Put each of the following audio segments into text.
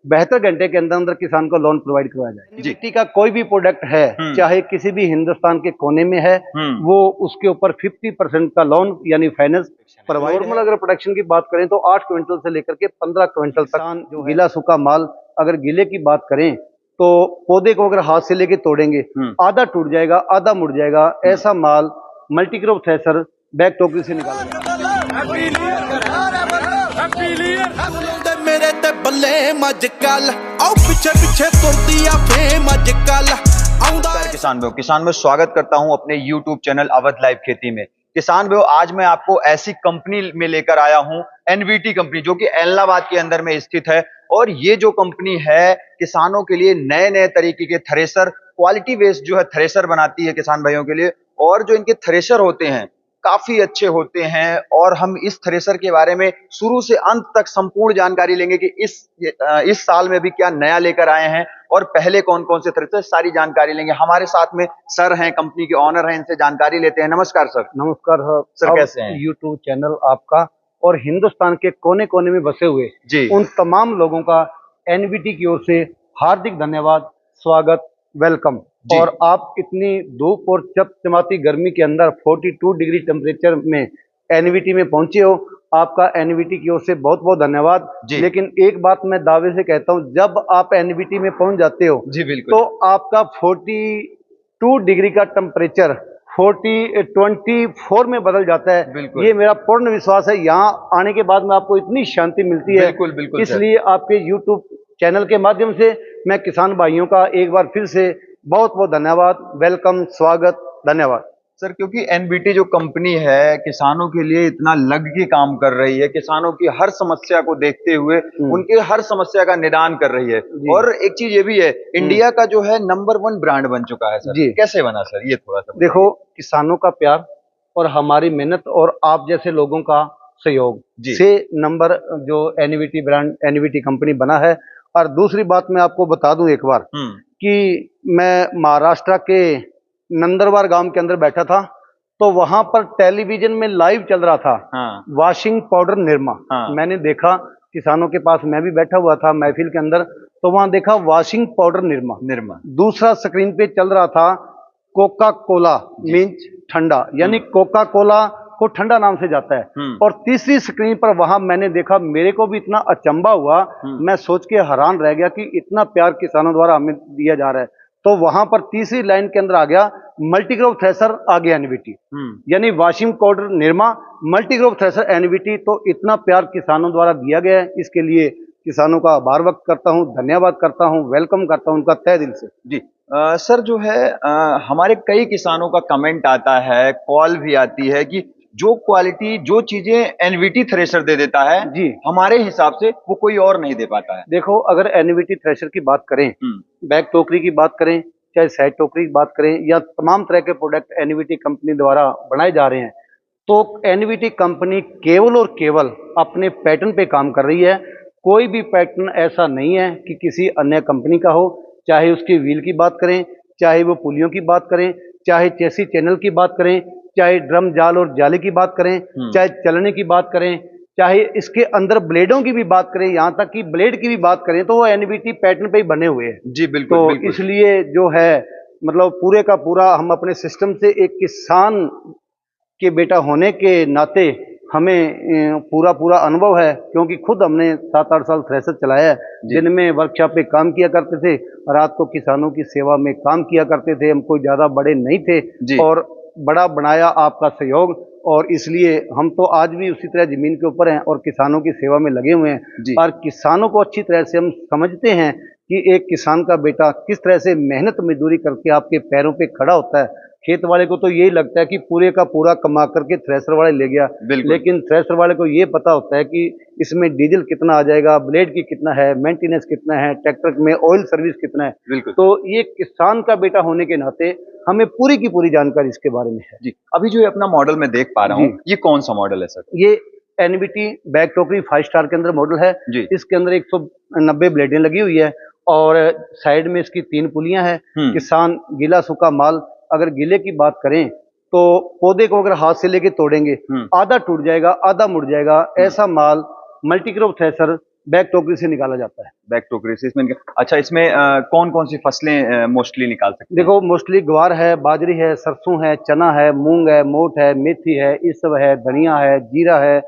72 घंटे के अंदर अंदर किसान को लोन प्रोवाइड करवाया जाए। एनवीटी का कोई भी प्रोडक्ट है, चाहे किसी भी हिंदुस्तान के कोने में है, वो उसके ऊपर 50% का लोन यानी फाइनेंस प्रोवाइड। नॉर्मल अगर प्रोडक्शन की बात करें तो 8 क्विंटल से लेकर के 15 क्विंटल तक जो गीला सूखा माल, अगर गीले की बात करें तो पौधे को अगर हाथ से लेके तोड़ेंगे आधा टूट जाएगा, आधा मुड़ जाएगा। ऐसा माल मल्टीक्रॉप थ्रेशर बैग टोकरी से निकाला जाएगा। किसान में स्वागत करता हूं अपने YouTube चैनल अवध लाइव खेती में। किसान भाइयों, आज मैं आपको ऐसी कंपनी में लेकर आया हूं, एनवीटी कंपनी, जो कि एलनाबाद के अंदर में स्थित है। और ये जो कंपनी है किसानों के लिए नए नए तरीके के थ्रेशर, क्वालिटी बेस्ड जो है थ्रेशर बनाती है किसान भाइयों के लिए। और जो इनके थ्रेशर होते हैं काफी अच्छे होते हैं। और हम इस थ्रेशर के बारे में शुरू से अंत तक संपूर्ण जानकारी लेंगे कि इस साल में भी क्या नया लेकर आए हैं और पहले कौन कौन से थ्रेशर, सारी जानकारी लेंगे। हमारे साथ में सर हैं, कंपनी के ऑनर हैं, इनसे जानकारी लेते हैं। नमस्कार सर। नमस्कार सर, कैसे हैं? यूट्यूब चैनल आपका और हिंदुस्तान के कोने कोने में बसे हुए जी उन तमाम लोगों का एनवीटी की ओर से हार्दिक धन्यवाद, स्वागत, वेलकम। और आप इतनी धूप और चमचमाती गर्मी के अंदर 42 डिग्री टेम्परेचर में एनवीटी में पहुंचे हो, आपका एनवीटी की ओर से बहुत बहुत धन्यवाद। लेकिन एक बात मैं दावे से कहता हूं, जब आप एनवीटी में पहुंच जाते हो जी बिल्कुल, तो आपका 42 डिग्री का टेम्परेचर 24 में बदल जाता है। ये मेरा पूर्ण विश्वास है। यहाँ आने के बाद में आपको इतनी शांति मिलती है। बिल्कुल बिल्कुल। इसलिए आपके यूट्यूब चैनल के माध्यम से मैं किसान भाइयों का एक बार फिर से बहुत बहुत धन्यवाद, वेलकम, स्वागत, धन्यवाद सर। क्योंकि एनबीटी जो कंपनी है किसानों के लिए इतना लग के काम कर रही है, किसानों की हर समस्या को देखते हुए उनके हर समस्या का निदान कर रही है। और एक चीज ये भी है, इंडिया का जो है नंबर 1 ब्रांड बन चुका है सर। कैसे बना सर, ये थोड़ा सा देखो, किसानों का प्यार और हमारी मेहनत और आप जैसे लोगों का सहयोग से नंबर जो एनवीटी ब्रांड, एनवीटी कंपनी बना है। और दूसरी बात मैं आपको बता दूं एक बार कि मैं महाराष्ट्र के नंदरबार गांव के अंदर बैठा था, तो वहां पर टेलीविजन में लाइव चल रहा था वॉशिंग पाउडर निरमा। मैंने देखा, किसानों के पास मैं भी बैठा हुआ था महफिल के अंदर, तो वहां देखा वॉशिंग पाउडर निरमा। दूसरा स्क्रीन पे चल रहा था कोका कोला मीन्स ठंडा, यानी कोका कोला को ठंडा नाम से जाता है। और तीसरी स्क्रीन पर वहां मैंने देखा, मेरे को भी इतना अचंभा हुआ, मैं सोच के हैरान रह गया कि इतना प्यार किसानों द्वारा हमें दिया जा रहा है। तो वहां पर तीसरी लाइन के अंदर आ गया मल्टीक्रॉप थ्रेशर, आ गया एनवीटी, यानी washing powder Nirma, multicrop thresher NVT. तो इतना प्यार किसानों द्वारा दिया गया है, इसके लिए किसानों का आभार व्यक्त करता हूं, धन्यवाद करता हूं, वेलकम करता हूं उनका तहे दिल से। जी सर, जो है हमारे कई किसानों का कमेंट आता है, कॉल भी आती है कि जो क्वालिटी, जो चीजें एनवीटी थ्रेशर दे देता है हमारे हिसाब से वो कोई और नहीं दे पाता है। देखो, अगर एनवीटी थ्रेशर की बात करें, बैग टोकरी की बात करें, चाहे साइड टोकरी की बात करें, या तमाम तरह के प्रोडक्ट एनवीटी कंपनी द्वारा बनाए जा रहे हैं, तो एनवीटी कंपनी केवल और केवल अपने पैटर्न पे काम कर रही है। कोई भी पैटर्न ऐसा नहीं है कि किसी अन्य कंपनी का हो। चाहे उसकी व्हील की बात करें, चाहे वो पुलियों की बात करें, चाहे चेसी चैनल की बात करें, चाहे ड्रम जाल और जाली की बात करें, चाहे चलने की बात करें, चाहे इसके अंदर ब्लेडों की भी बात करें, यहाँ तक कि ब्लेड की भी बात करें, तो वो एनवीटी पैटर्न पे ही बने हुए हैं। जी बिल्कुल। तो बिल्कुल। इसलिए जो है, मतलब पूरे का पूरा हम अपने सिस्टम से, एक किसान के बेटा होने के नाते हमें पूरा अनुभव है, क्योंकि खुद हमने 7-8 साल थ्रेशर चलाया है। दिन में वर्कशॉप पे काम किया करते थे, रात को किसानों की सेवा में काम किया करते थे। हम कोई ज्यादा बड़े नहीं थे और बड़ा बनाया आपका सहयोग, और इसलिए हम तो आज भी उसी तरह जमीन के ऊपर हैं और किसानों की सेवा में लगे हुए हैं। और किसानों को अच्छी तरह से हम समझते हैं कि एक किसान का बेटा किस तरह से मेहनत मजदूरी करके आपके पैरों पे खड़ा होता है। खेत वाले को तो यही लगता है कि पूरे का पूरा कमा करके थ्रेशर वाले ले गया, लेकिन थ्रेशर वाले को ये पता होता है कि इसमें डीजल कितना आ जाएगा, ब्लेड की कितना है, मेंटेनेंस कितना है, ट्रैक्टर में ऑयल सर्विस कितना है। तो ये किसान का बेटा होने के नाते हमें पूरी की पूरी जानकारी इसके बारे में है। जी, अभी जो अपना मॉडल मैं देख पा रहा हूँ, ये कौन सा मॉडल है सर? ये एनवीटी बैग टोकरी 5 स्टार के अंदर मॉडल है। इसके अंदर 190 ब्लेडें लगी हुई है और साइड में इसकी 3 पुलियां हैं। किसान गीला सूखा माल, अगर गीले की बात करें तो पौधे को अगर हाथ से लेके तोड़ेंगे आधा टूट जाएगा, आधा मुड़ जाएगा। ऐसा माल मल्टीक्रॉप थ्रेशर बैक टोकरी से निकाला जाता है। बैक टोकरी से इसमें अच्छा, इसमें कौन कौन सी फसलें मोस्टली निकाल सकते हैं? देखो मोस्टली ग्वार है, बाजरी है, सरसों है, चना है, मूंग है, मोठ है, मेथी है, इस सब है, धनिया है, जीरा है,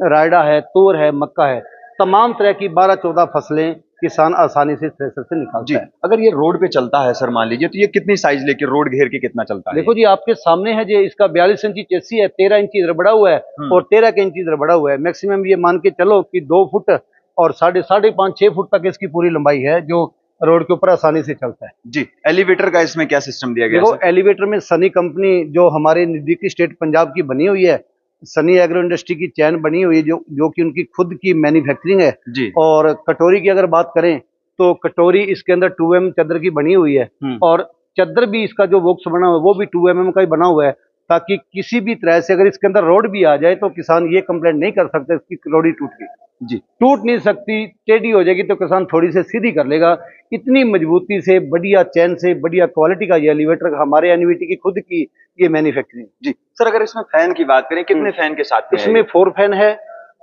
रायडा है, तूर है, मक्का है। तमाम तरह की 12-14 फसलें किसान आसानी से थ्रेसर से निकालता है। अगर ये रोड पे चलता है सर मान लीजिए, तो ये कितनी साइज लेके रोड घेर के कितना चलता है? देखो जी आपके सामने है जी, इसका 42 इंची चेसी है, 13 इंची इधर बढ़ा हुआ है और 13 के इंची इधर बढ़ा हुआ है। मैक्सिमम ये मान के चलो कि 2 फुट और साढ़े 5.5-6 फुट तक इसकी पूरी लंबाई है, जो रोड के ऊपर आसानी से चलता है। जी, एलिवेटर का इसमें क्या सिस्टम दिया गया? देखो एलिवेटर में सनी कंपनी जो हमारे नजदीकी स्टेट पंजाब की बनी हुई है, सनी एग्रो इंडस्ट्री की चैन बनी हुई है, जो कि उनकी खुद की मैन्युफैक्चरिंग है जी। और कटोरी की अगर बात करें तो कटोरी इसके अंदर 2mm चादर की बनी हुई है और चादर भी इसका जो बॉक्स बना हुआ है वो भी 2mm का ही बना हुआ है, ताकि किसी भी तरह से अगर इसके अंदर रोड भी आ जाए तो किसान ये कंप्लेंट नहीं कर सकते इसकी कटोरी टूट गई। जी, टूट नहीं सकती, टेढ़ी हो जाएगी तो किसान थोड़ी से सीधी कर लेगा। इतनी मजबूती से, बढ़िया चैन से, बढ़िया क्वालिटी का ये एलिवेटर हमारे एनवीटी की खुद की ये मैन्युफैक्चरिंग। जी सर, अगर इसमें फैन की बात करें, कितने फैन के साथ में इसमें 4 फैन है।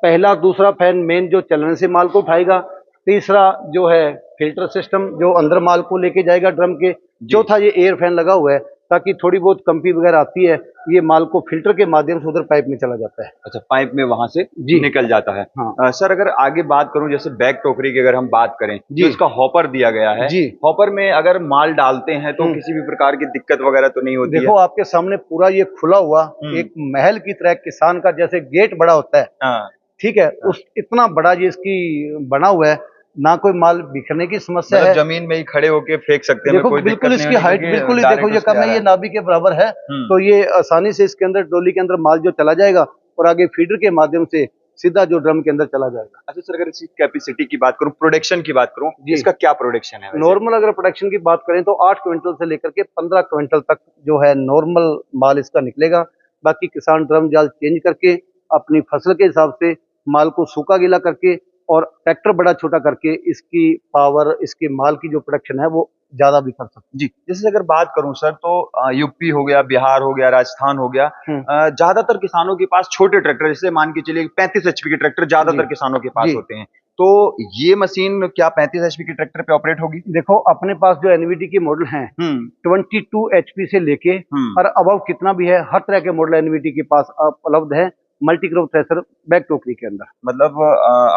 पहला दूसरा फैन मेन जो चलने से माल को उठाएगा, तीसरा जो है फिल्टर सिस्टम जो अंदर माल को लेके जाएगा ड्रम के, चौथा ये एयर फैन लगा हुआ है ताकि थोड़ी बहुत कंपी वगैरह आती है ये माल को फिल्टर के माध्यम से उधर पाइप में चला जाता है। अच्छा, पाइप में वहां से निकल जाता है। हाँ। सर अगर आगे बात करूं, जैसे बैक टोकरी की अगर हम बात करें, जो इसका हॉपर दिया गया है, हॉपर में अगर माल डालते हैं तो किसी भी प्रकार की दिक्कत वगैरह तो नहीं होती? देखो आपके सामने पूरा ये खुला हुआ एक महल की तरह, किसान का जैसे गेट बड़ा होता है, ठीक है, उस इतना बड़ा ये इसकी बना हुआ है, ना कोई माल बिखरने की समस्या है। जमीन में ही खड़े होके फेंक सकते हैं। देखो बिल्कुल इसकी हाइट बिल्कुल ही देखो ये कम है, ये नाभि के बराबर है, तो ये आसानी से इसके अंदर डोली के अंदर माल जो चला जाएगा और आगे फीडर के माध्यम से सीधा जो ड्रम के अंदर चला जाएगा। अच्छा सर, अगर इसकी कैपेसिटी की बात करूं, प्रोडक्शन की बात करूं, इसका क्या प्रोडक्शन है? नॉर्मल अगर प्रोडक्शन की बात करें तो 8 क्विंटल से लेकर के 15 क्विंटल तक जो है नॉर्मल माल इसका निकलेगा। बाकी किसान ड्रम जाल चेंज करके अपनी फसल के हिसाब से माल को सूखा गीला करके और ट्रैक्टर बड़ा छोटा करके इसकी पावर, इसके माल की जो प्रोडक्शन है वो ज्यादा भी कर सकते। जी, जैसे अगर बात करूं सर, तो यूपी हो गया, बिहार हो गया, राजस्थान हो गया, ज्यादातर किसानों के पास छोटे ट्रैक्टर, जैसे मान के चलिए 35 HP के ट्रैक्टर ज्यादातर किसानों के पास होते हैं, तो ये मशीन क्या 35 HP के ट्रैक्टर पे ऑपरेट होगी? देखो अपने पास जो एनवीटी के मॉडल हैं 22 HP से लेके और अबव कितना भी है, हर तरह के मॉडल एनवीटी के पास उपलब्ध है मल्टी क्रॉप थ्रेसर बैक टोकरी के अंदर। मतलब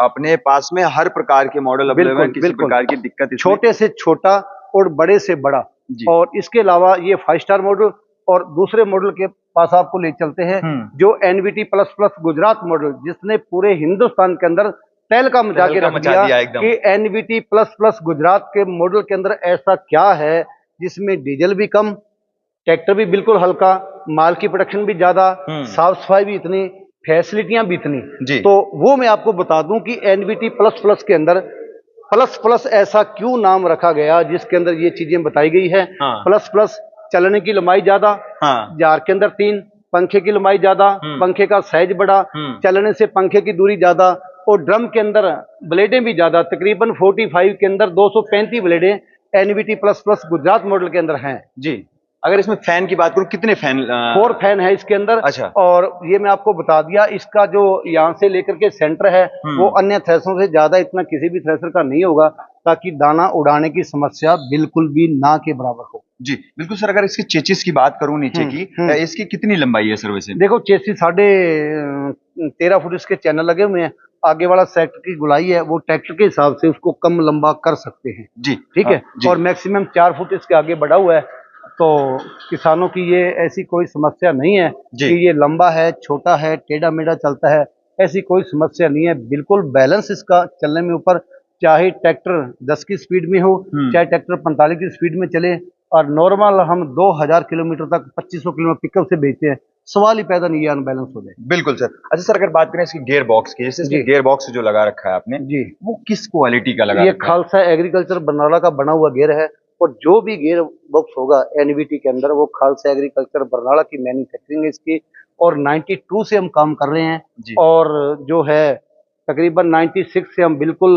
अपने पास में हर प्रकार के मॉडल अवेलेबल है, किसी प्रकार की दिक्कत छोटे से छोटा और बड़े से बड़ा। और इसके अलावा ये 5 स्टार मॉडल और दूसरे मॉडल के पास आपको ले चलते हैं जो NVT plus plus Gujarat model, जिसने पूरे हिंदुस्तान के अंदर तहलका मचा के रख दिया कि एनवीटी प्लस प्लस गुजरात के मॉडल के अंदर ऐसा क्या है जिसमें डीजल भी कम, ट्रैक्टर भी बिल्कुल हल्का, माल की प्रोडक्शन भी ज्यादा, साफ सफाई भी इतनी, फैसिलिटियां भी इतनी। तो वो मैं आपको बता दूं कि एनवीटी प्लस प्लस के अंदर प्लस प्लस ऐसा क्यों नाम रखा गया, जिसके अंदर ये चीजें बताई गई है। प्लस प्लस चलने की लंबाई ज्यादा, जार के अंदर 3, पंखे की लंबाई ज्यादा, पंखे का साइज बड़ा, चलने से पंखे की दूरी ज्यादा और ड्रम के अंदर ब्लेडें भी ज्यादा, तकरीबन 45 के अंदर 235 ब्लेडें NVT plus plus Gujarat model के अंदर हैं। जी, अगर इसमें फैन की बात करूं, कितने फैन? 4 फैन है इसके अंदर। अच्छा। और ये मैं आपको बता दिया, इसका जो यहाँ से लेकर के सेंटर है वो अन्य थ्रेसरों से ज्यादा इतना किसी भी थ्रेसर का नहीं होगा, ताकि दाना उड़ाने की समस्या बिल्कुल भी ना के बराबर हो। जी बिल्कुल सर, अगर इसकी चेचिस की बात करूं नीचे की, इसकी कितनी लंबाई है सर वैसे? देखो चेसिस 13.5 फुट इसके चैनल लगे हुए हैं, आगे वाला सेक्टर की गुलाई है वो ट्रैक्टर के हिसाब से उसको कम लंबा कर सकते हैं। जी ठीक है। और मैक्सिमम 4 फुट इसके आगे बढ़ा हुआ है, तो किसानों की ये ऐसी कोई समस्या नहीं है कि ये लंबा है, छोटा है, टेढ़ा मेढ़ा चलता है, ऐसी कोई समस्या नहीं है। बिल्कुल बैलेंस इसका चलने में ऊपर, चाहे ट्रैक्टर 10 की स्पीड में हो, चाहे ट्रैक्टर 45 की स्पीड में चले, और नॉर्मल हम 2000 किलोमीटर तक 2500 किलोमीटर पिकअप से भेजते हैं, सवाल ही पैदा नहीं है अनबैलेंस हो जाए। बिल्कुल सर। अच्छा सर, अगर बात करें इसकी गियर बॉक्स की, जैसे इसमें गियर बॉक्स जो लगा रखा है आपने जी, वो किस क्वालिटी का लगा? ये खालसा एग्रीकल्चर बरनाला का बना हुआ गियर है, और जो भी गियर बॉक्स होगा एनवीटी के अंदर वो खालसा एग्रीकल्चर बरनाला की मैन्युफैक्चरिंग है इसकी, और 92 से हम काम कर रहे हैं और जो है तकरीबन 96 से हम बिल्कुल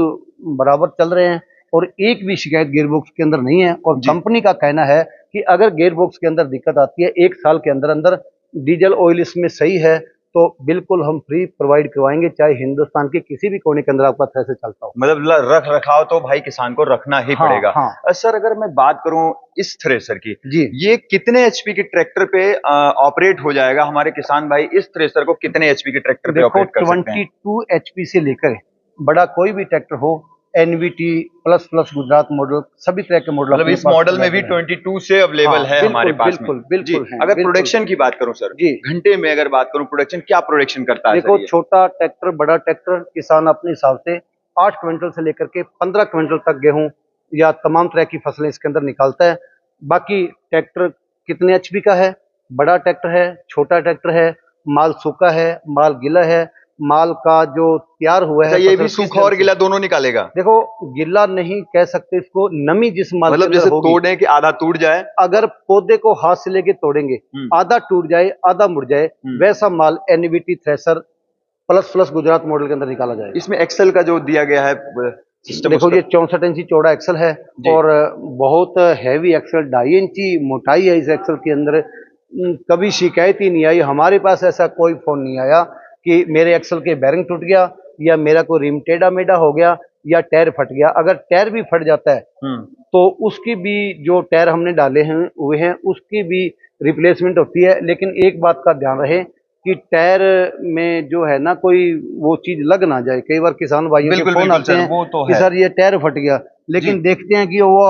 बराबर चल रहे हैं, और एक भी शिकायत गियर बॉक्स के अंदर नहीं है। और कंपनी का कहना है कि अगर गियर बॉक्स के अंदर दिक्कत आती है 1 साल के अंदर अंदर, डीजल ऑयल इसमें सही है तो बिल्कुल हम फ्री प्रोवाइड करवाएंगे, चाहे हिंदुस्तान के किसी भी कोने के अंदर आपका थ्रेसर चलता हो। मतलब रख रखाव तो भाई किसान को रखना ही हाँ, पड़ेगा। हाँ। सर अगर मैं बात करूं इस थ्रेसर की, जी, ये कितने एचपी के ट्रैक्टर पे ऑपरेट हो जाएगा? हमारे किसान भाई इस थ्रेसर को कितने एचपी के ट्रैक्टर पे देखो ऑपरेट कर सकते हैं? 22 एचपी से लेकर बड़ा कोई भी ट्रैक्टर हो, NVT plus plus Gujarat model, सभी तरह के मॉडल मतलब इस मॉडल में भी 22 से अवेलेबल हाँ, है हमारे बिल्कुल पास में। बिल्कुल जी, बिल्कुल है, अगर बिल्कुल। प्रोडक्शन की बात करूं सर, जी, घंटे में अगर बात करूं प्रोडक्शन, क्या प्रोडक्शन करता है देखो सर ये? छोटा ट्रैक्टर बड़ा ट्रैक्टर किसान अपने हिसाब से 8 क्विंटल से लेकर के 15 क्विंटल तक गेहूं या तमाम तरह की फसलें इसके अंदर निकालता है। बाकी ट्रैक्टर कितने एचपी का है, बड़ा ट्रैक्टर है, छोटा ट्रैक्टर है, माल सूखा है, माल गीला है, माल का जो तैयार हुआ अच्छा, है ये फसल भी किस सूखा ढंग और से। गीला दोनों निकालेगा? देखो गिल्ला नहीं कह सकते इसको, नमी जिस माल के मतलब अंदर जैसे होगी, तोड़ने के आधा टूट जाए। अगर पौधे को हाथ से लेके तोड़ेंगे, आधा टूट जाए आधा मुड़ जाए, वैसा माल NVT thresher plus plus Gujarat model के अंदर निकाला जाएगा। इसमें एक्सेल का जो दिया गया है सिस्टम, देखो ये 64 इंची चौड़ा एक्सल है और बहुत हैवी एक्सल, 2.5 इंची मोटाई है इस एक्सल के अंदर। कभी शिकायत ही नहीं आई, हमारे पास ऐसा कोई फोन नहीं आया कि मेरे एक्सल के बैरिंग टूट गया या मेरा कोई रिम टेढ़ा मेढ़ा हो गया या टायर फट गया। अगर टायर भी फट जाता है तो उसकी भी, जो टायर हमने डाले हैं हुए हैं, उसकी भी रिप्लेसमेंट होती है। लेकिन एक बात का ध्यान रहे कि टायर में जो है ना कोई वो चीज लग ना जाए। कई बार किसान भाइयों के बिल्कुल फोन बिल्कुल आते सर, हैं वो तो कि है। सर ये टायर फट गया, लेकिन देखते हैं कि वो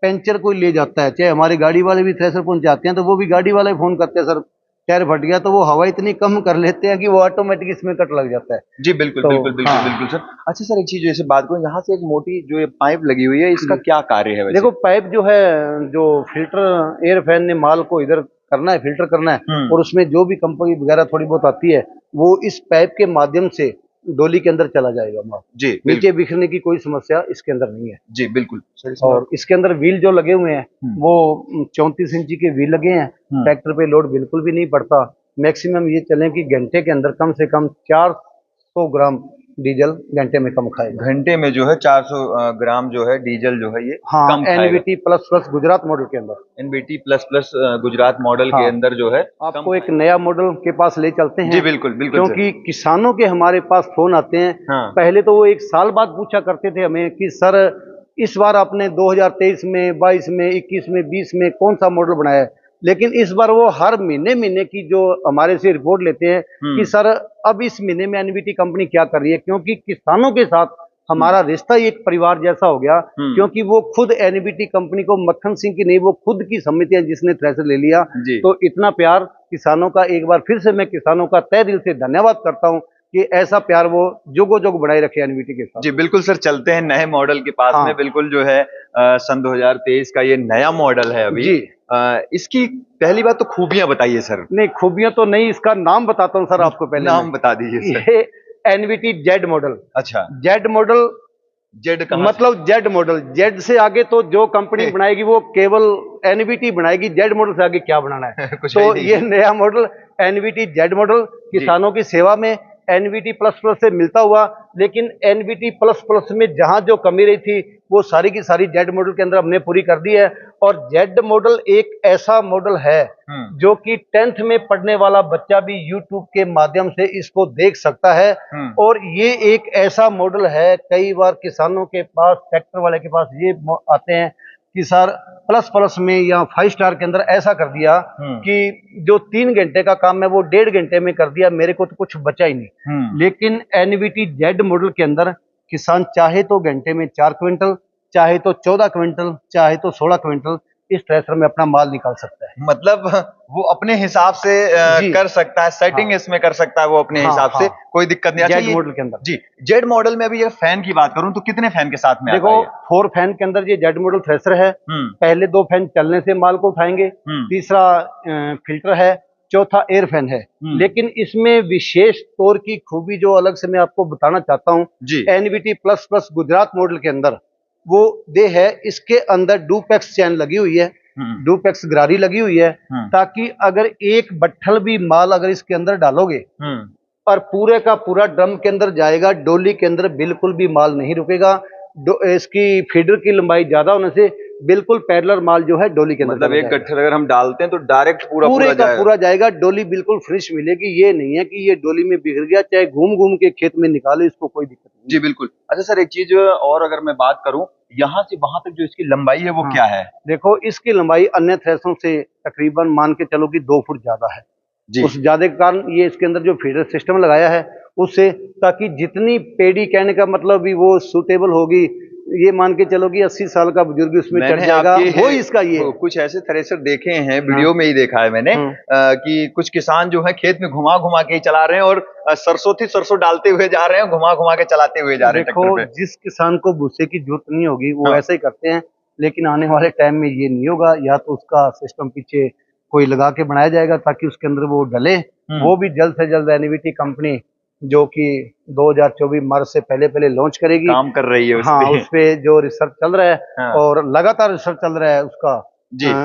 पंचर कोई ले जाता है, चाहे हमारी गाड़ी वाले भी थ्रेसर पहुंचाते हैं तो वो भी गाड़ी वाले फोन करते हैं, सर टायर फट गया, तो वो हवा इतनी कम कर लेते हैं कि वो ऑटोमेटिक इसमें कट लग जाता है। जी बिल्कुल तो बिल्कुल बिल्कुल हाँ, बिल्कुल सर। अच्छा सर, एक चीज जैसे बात करूं, यहाँ से एक मोटी जो ये पाइप लगी हुई है, इसका क्या कार्य है वैसे? देखो पाइप जो है, जो फिल्टर एयर फैन ने माल को इधर करना है, फिल्टर करना है, और उसमें जो भी कंपनी वगैरह थोड़ी बहुत आती है वो इस पाइप के माध्यम से डोली के अंदर चला जाएगा माल। जी नीचे बिखरने की कोई समस्या इसके अंदर नहीं है। जी बिल्कुल सर। और इसके अंदर व्हील जो लगे हुए हैं वो 34 इंची के व्हील लगे हैं। ट्रैक्टर पे लोड बिल्कुल भी नहीं पड़ता। मैक्सिमम ये चलें कि घंटे के अंदर कम से कम 400 ग्राम डीजल घंटे में कम खाएगा। घंटे में जो है 400 ग्राम जो है डीजल जो है ये हाँ, कम खाएगा। NVT plus plus Gujarat model के अंदर। NBT plus plus Gujarat model के हाँ, अंदर जो है आपको एक नया मॉडल के पास ले चलते हैं। जी बिल्कुल बिल्कुल सर। क्योंकि किसानों के हमारे पास फोन आते हैं। हाँ। पहले तो वो एक साल बाद पूछा करते थे हमें कि सर इस बार आपने 2023 में, 22 में, 21 में, 20 में कौन सा मॉडल बनाया है। लेकिन इस बार वो हर महीने महीने की जो हमारे से रिपोर्ट लेते हैं कि सर अब इस महीने में एनवीटी कंपनी क्या कर रही है। क्योंकि किसानों के साथ हमारा रिश्ता ही एक परिवार जैसा हो गया। क्योंकि वो खुद एनवीटी कंपनी को, मक्खन सिंह की नहीं, वो खुद की समिति है जिसने थ्रेसर ले लिया। तो इतना प्यार किसानों का, एक बार फिर से मैं किसानों का तहे दिल से धन्यवाद करता हूं कि ऐसा प्यार वो जोगो जोग बनाए रखे एनवीटी के साथ। जी बिल्कुल सर, चलते हैं नए मॉडल के पास में। बिल्कुल जो है सन 2023 का ये नया मॉडल है अभी। इसकी पहली बात तो खूबियां बताइए सर। नहीं, खूबियां तो नहीं, इसका नाम बताता हूं सर आपको। पहले नाम बता दीजिए सर। ये एनवीटी जेड मॉडल। अच्छा, जेड मॉडल, जेड कहां मतलब जेड मॉडल, जेड से आगे तो जो कंपनी बनाएगी वो केवल एनवीटी बनाएगी, जेड मॉडल से आगे क्या बनाना है। कुछ तो नहीं। ये नया मॉडल एनवीटी जेड मॉडल किसानों की सेवा में एनवीटी प्लस प्लस से मिलता हुआ। लेकिन एनवीटी प्लस प्लस में जहां जो कमी रही थी वो सारी की सारी जेड मॉडल के अंदर हमने पूरी कर दी है। और जेड मॉडल एक ऐसा मॉडल है जो कि 10th में पढ़ने वाला बच्चा भी यूट्यूब के माध्यम से इसको देख सकता है। और ये एक ऐसा मॉडल है, कई बार किसानों के पास, ट्रैक्टर वाले के पास ये आते हैं कि सर प्लस प्लस में या 5 स्टार के अंदर ऐसा कर दिया कि जो 3 घंटे का काम है वो 1.5 घंटे में कर दिया, मेरे को तो कुछ बचा ही नहीं। लेकिन एनवीटी जेड मॉडल के अंदर किसान चाहे तो घंटे में 4 क्विंटल, चाहे तो 14 क्विंटल, चाहे तो 16 क्विंटल इस थ्रेसर में अपना माल निकाल सकता है। मतलब वो अपने हिसाब से कर सकता है, सेटिंग इसमें कर सकता है वो अपने हिसाब से, कोई दिक्कत नहीं। जेड मॉडल के अंदर। जी, जेड मॉडल में अभी ये फैन की बात करूं तो कितने फैन के साथ में आता है? देखो 4 फैन के अंदर ये जेड मॉडल थ्रेसर है। पहले 2 फैन चलने से माल को उठाएंगे, तीसरा फिल्टर है, चौथा एयर फैन है। लेकिन इसमें विशेष तौर की खूबी जो अलग से मैं आपको बताना चाहता हूँ, NVT plus plus Gujarat model के अंदर वो दे है, इसके अंदर डुपेक्स चैन लगी हुई है, डुपेक्स गरारी लगी हुई है, ताकि अगर एक बट्ठल भी माल अगर इसके अंदर डालोगे और पूरे का पूरा ड्रम के अंदर जाएगा, डोली के अंदर बिल्कुल भी माल नहीं रुकेगा। इसकी फीडर की लंबाई ज्यादा होने से बिल्कुल पैरेलल माल जो है डोली के अंदर मतलब एक गट्ठर अगर हम डालते हैं तो डायरेक्ट पूरा पूरे पूरा का जाएगा। पूरा जाएगा। डोली बिल्कुल फ्रेश मिलेगी, ये नहीं है कि ये डोली में बिखर गया, चाहे घूम घूम के खेत में निकालो, इसको कोई दिक्कत नहीं। जी बिल्कुल। अच्छा सर, एक चीज और अगर मैं बात करूं, यहाँ से वहां तक जो इसकी लंबाई है वो क्या है? देखो, इसकी लंबाई अन्य थ्रेशरों से तकरीबन मान के चलो कि 2 फुट ज्यादा है। जी। उस ज्यादा के कारण ये इसके अंदर जो फीडर सिस्टम लगाया है उससे, ताकि जितनी पेड़ी, कहने का मतलब भी वो सूटेबल होगी, ये मान के चलो कि 80 साल का बुजुर्ग उसमें चढ़ जाएगा, वो इसका ये है। कुछ ऐसे थ्रेशर देखे हैं, वीडियो में ही देखा है मैंने, कि कुछ किसान जो है खेत में घुमा घुमा के ही चला रहे हैं और सरसों थी सरसों डालते हुए जा रहे हैं, घुमा घुमा के चलाते हुए जा रहे हैं ट्रैक्टर पे। जिस किसान को भूसे की जरूरत नहीं होगी वो हाँ। ऐसे ही करते हैं, लेकिन आने वाले टाइम में ये नहीं होगा। या तो उसका सिस्टम पीछे कोई लगा के बनाया जाएगा ताकि उसके अंदर वो डले, वो भी जल्द से जल्द एनवीटी कंपनी जो कि 2024 मार्च से पहले पहले लॉन्च करेगी, काम कर रही है हाँ, उस पे जो रिसर्च चल रहा है। हाँ। और लगातार रिसर्च चल रहा है उसका,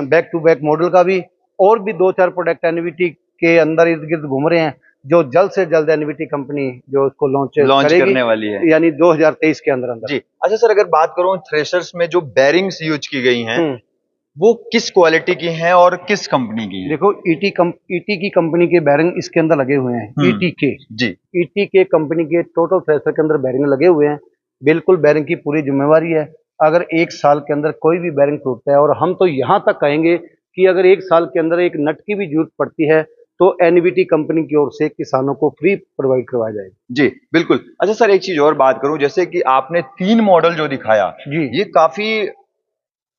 बैक टू बैक मॉडल का भी, और भी 2-4 प्रोडक्ट एनवीटी के अंदर इर्द गिर्द घूम रहे हैं, जो जल्द से जल्द एनवीटी कंपनी जो उसको लॉन्च करने वाली है, यानी 2023 के अंदर अंदर। जी। अच्छा सर, अगर बात करूं थ्रेशर्स में जो बेरिंग्स यूज की गई हैं, वो किस क्वालिटी की हैं और किस कंपनी की हैं? देखो, ईटी की कंपनी के बैरिंग इसके अंदर लगे हुए हैं। ईटी के, जी, ईटी के कंपनी के टोटल थ्रेशर के अंदर बैरिंग लगे हुए हैं। बिल्कुल बैरिंग की पूरी जिम्मेवारी है। अगर 1 साल के अंदर कोई भी बैरिंग टूटता है, और हम तो यहाँ तक कहेंगे कि अगर 1 साल के अंदर एक नट की भी जरूरत पड़ती है तो एनवीटी कंपनी की ओर से किसानों को फ्री प्रोवाइड करवाया जाएगा। जी बिल्कुल। अच्छा सर, एक चीज और बात करूं, जैसे कि आपने 3 मॉडल जो दिखाया, जी, ये काफी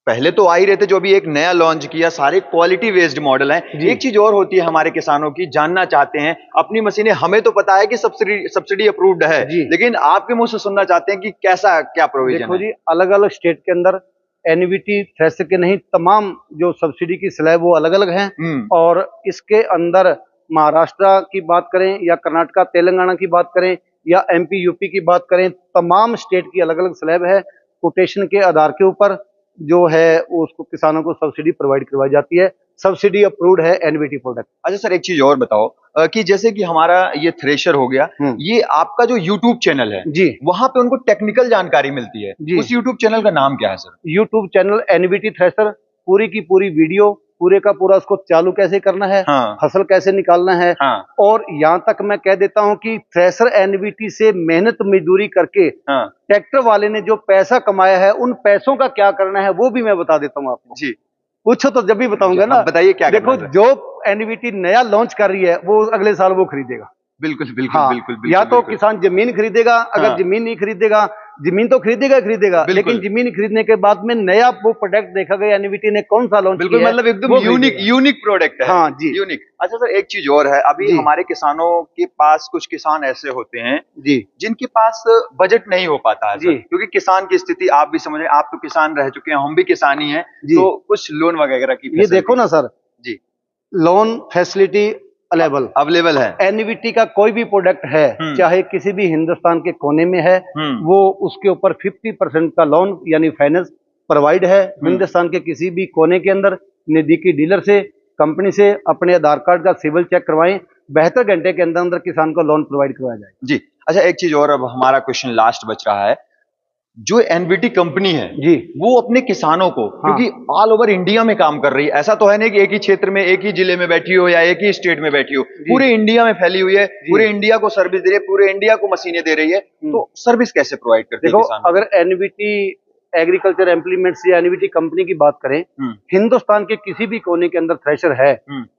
पहले तो आ ही रहे थे, जो अभी एक नया लॉन्च किया, सारे क्वालिटी बेस्ड मॉडल हैं। एक चीज और होती है हमारे किसानों की, जानना चाहते हैं अपनी मशीनें, हमें तो पता है कि सब्सिडी अप्रूव्ड है, लेकिन आपके मुंह से सुनना चाहते हैं कि कैसा क्या प्रोविजन है? देखो जी, अलग अलग स्टेट के अंदर एनवीटी थ्रेशर के नहीं, तमाम जो सब्सिडी की स्लैब वो अलग अलग हैं। और इसके अंदर महाराष्ट्र की बात करें या कर्नाटका तेलंगाना की बात करें या एमपी यूपी की बात करें, तमाम स्टेट की अलग अलग स्लैब है। कोटेशन के आधार के ऊपर जो है उसको किसानों को सब्सिडी प्रोवाइड करवाई जाती है। सब्सिडी अप्रूव्ड है एनवीटी प्रोडक्ट। अच्छा सर, एक चीज और बताओ, कि जैसे कि हमारा ये थ्रेशर हो गया, ये आपका जो यूट्यूब चैनल है, जी, वहां पे उनको टेक्निकल जानकारी मिलती है, उस यूट्यूब चैनल का नाम क्या है sir? YouTube channel NVT thresher, पूरी की पूरी वीडियो, पूरे का पूरा उसको चालू कैसे करना है, फसल कैसे निकालना है, और यहाँ तक मैं कह देता हूँ कि थ्रेशर एनवीटी से मेहनत मजदूरी करके ट्रैक्टर वाले ने जो पैसा कमाया है, उन पैसों का क्या करना है वो भी मैं बता देता हूँ आपको। जी, पूछो तो जब भी बताऊंगा ना। बताइए क्या। देखो, जो एनवीटी नया लॉन्च कर रही है वो अगले साल वो खरीदेगा। बिल्कुल बिल्कुल, हाँ, बिल्कुल। या तो किसान जमीन खरीदेगा, अगर जमीन नहीं खरीदेगा, जमीन तो खरीदेगा, लेकिन जमीन खरीदने के बाद में नया वो प्रोडक्ट देखा गया एनवीटी ने कौन सा लॉन्च किया है, मतलब एकदम यूनिक प्रोडक्ट है। हाँ जी, यूनिक। अच्छा सर, एक चीज और है, अभी हमारे किसानों के पास कुछ किसान ऐसे होते हैं जी, जिनके पास बजट नहीं हो पाता है, क्योंकि किसान की स्थिति आप भी समझ रहे हैं, आप तो किसान रह चुके हैं, हम भी किसान ही हैं, तो कुछ लोन वगैरह की, ये देखो ना सर जी, लोन फैसिलिटी अवेलेबल है। एनवीटी का कोई भी प्रोडक्ट है, चाहे किसी भी हिंदुस्तान के कोने में है, वो उसके ऊपर 50% का लोन यानी फाइनेंस प्रोवाइड है। हिंदुस्तान के किसी भी कोने के अंदर नजदीकी डीलर से, कंपनी से अपने आधार कार्ड का सिविल चेक करवाएं, 72 घंटे के अंदर अंदर किसान को लोन प्रोवाइड करवाया जाए। जी। अच्छा, एक चीज और, अब हमारा क्वेश्चन लास्ट बच रहा है, जो एनवीटी कंपनी है जी, वो अपने किसानों को, क्योंकि ऑल ओवर इंडिया में काम कर रही है, ऐसा तो है नहीं कि एक ही क्षेत्र में, एक ही जिले में बैठी हो या एक ही स्टेट में बैठी हो, पूरे इंडिया में फैली हुई है, पूरे इंडिया को सर्विस दे रही है, पूरे इंडिया को मशीनें दे रही है, तो सर्विस कैसे प्रोवाइड करती है? देखो, अगर एनवीटी एग्रीकल्चर इम्प्लीमेंट्स या एनवीटी कंपनी की बात करें, हिंदुस्तान के किसी भी कोने के अंदर थ्रेशर है,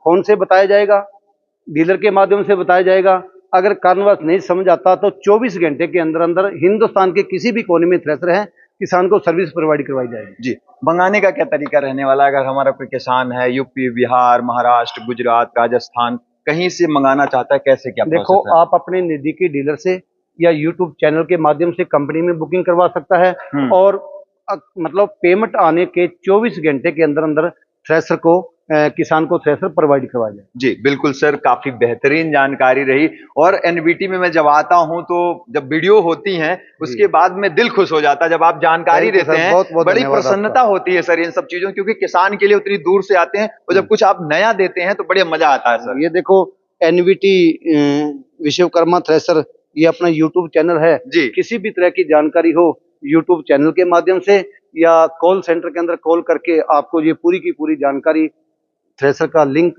फोन से बताया जाएगा, डीलर के माध्यम से बताया जाएगा। अगर कारणवश नहीं समझ आता तो 24 घंटे के अंदर अंदर हिंदुस्तान के किसी भी कोने में थ्रेशर है, किसान को सर्विस प्रोवाइड करवाई जाएगी। जी। मंगाने का क्या तरीका रहने वाला है? अगर हमारा कोई किसान है यूपी, बिहार, महाराष्ट्र, गुजरात, राजस्थान, कहीं से मंगाना चाहता है, कैसे क्या प्रोसेस है? देखो, आप अपने नजदीकी डीलर से या यूट्यूब चैनल के माध्यम से कंपनी में बुकिंग करवा सकता है, और मतलब पेमेंट आने के 24 घंटे के अंदर अंदर थ्रेशर को, किसान को थ्रेशर प्रोवाइड करवाया जाए। जी बिल्कुल सर, काफी बेहतरीन जानकारी रही, और एनवीटी में मैं जब आता हूं तो जब वीडियो होती हैं उसके बाद में दिल खुश हो जाता है, जब आप जानकारी देते हैं, बड़ी प्रसन्नता होती है सर इन सब चीजों, क्योंकि किसान के लिए उतनी दूर से आते हैं, और जब कुछ आप नया देते हैं तो बड़े मजा आता है सर। ये देखो, एनवीटी विश्वकर्मा थ्रेशर, ये अपना यूट्यूब चैनल है जी, किसी भी तरह की जानकारी हो यूट्यूब चैनल के माध्यम से या कॉल सेंटर के अंदर कॉल करके आपको ये पूरी की पूरी जानकारी, थ्रेसर का लिंक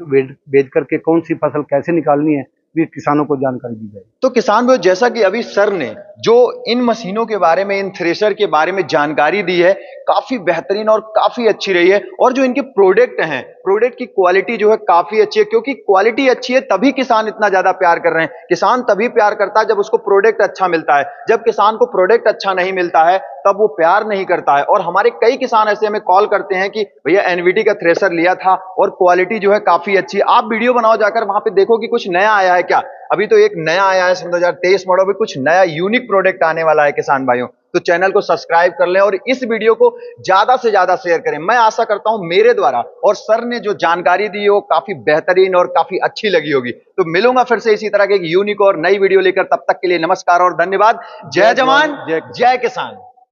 भेज करके कौन सी फसल कैसे निकालनी है, भी किसानों को जानकारी दी जाए। तो किसान भाई, जैसा कि अभी सर ने जो इन मशीनों के बारे में, इन थ्रेशर के बारे में जानकारी दी है, काफी बेहतरीन और काफी अच्छी रही है। और जो इनके प्रोडक्ट हैं, प्रोडक्ट की क्वालिटी जो है काफी अच्छी है, क्योंकि क्वालिटी अच्छी है तभी किसान इतना ज्यादा प्यार कर रहे हैं। किसान तभी प्यार करता है जब उसको प्रोडक्ट अच्छा मिलता है। जब किसान को प्रोडक्ट अच्छा नहीं मिलता है तब वो प्यार नहीं करता है। और हमारे कई किसान ऐसे हमें कॉल करते हैं कि भैया एनवीटी का थ्रेशर लिया था और क्वालिटी जो है काफी अच्छी है। आप वीडियो बनाओ, जाकर वहां पे देखो कि कुछ नया आया है क्या। अभी तो एक नया आया है 2023 मॉडल में, कुछ नया यूनिक प्रोडक्ट आने वाला है किसान भाइयों। तो चैनल को सब्सक्राइब कर लें और इस वीडियो को ज्यादा से ज्यादा शेयर करें। मैं आशा करता हूं मेरे द्वारा और सर ने जो जानकारी दी है वो काफी बेहतरीन और काफी अच्छी लगी होगी। तो मिलूंगा फिर से इसी तरह के एक यूनिक और नई वीडियो लेकर। तब तक के लिए नमस्कार और धन्यवाद। जय जवान, जय किसान।